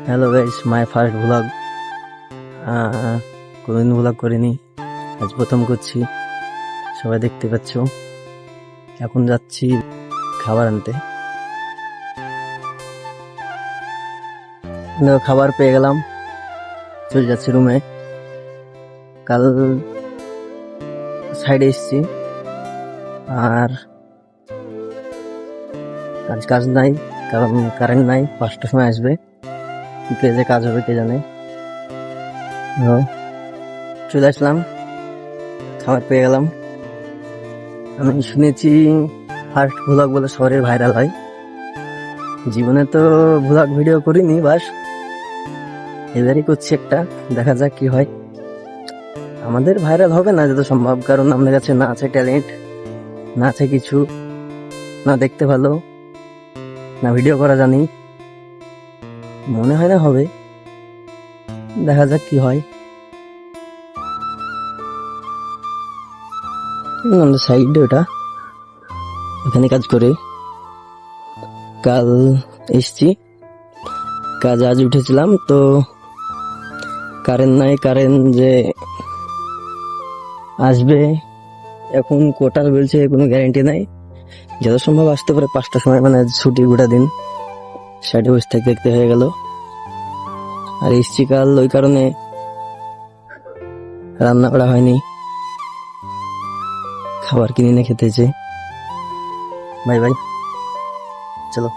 Hello guys, my first vlog. কোনদিন vlog করিনি, আজ প্রথম করছি। সবাই দেখতে পাচ্ছ। এখন যাচ্ছি খাবার আনতে। খাবার পেয়ে গেলাম, চলে যাচ্ছি রুমে। কাল সাইডে এসছি, আর আজ কাজ নাই, কারণ কারেন্ট নাই। 5টার সময় আসবে, কি পেজে কাজ হবে কে জানে। চলে আসলাম, খাবার পেয়ে গেলাম। আমি শুনেছি ফার্স্ট ভ্লগ বলে শহরে ভাইরাল হয়। জীবনে তো ভ্লগ ভিডিও করিনি, বাস এবারই করছি একটা, দেখা যাক কি হয়। আমাদের ভাইরাল হবে না যত সম্ভব, কারণ আমাদের কাছে না আছে ট্যালেন্ট, না আছে কিছু, না দেখতে ভালো, না ভিডিও করা জানি। মনে হয় না হবে, দেখা যাক কি হয়। আমাদের সাইডে ওটা, ওখানে কাজ করে। কাল এসছি, কাজ আজ উঠেছিলাম তো কারেন্ট নাই। কারেন্ট যে আসবে এখন কোটার বলছে, কোনো গ্যারেন্টি নাই। যত সম্ভব আসতে পারে 5টার সময়, মানে ছুটি গোটা দিন সাইডে বসে থাকতে দেখতে হয়ে গেল। আর এসছি কাল, ওই কারণে রান্না করা হয়নি, খাবার কিনে খেতেছে। বাই বাই, চলো।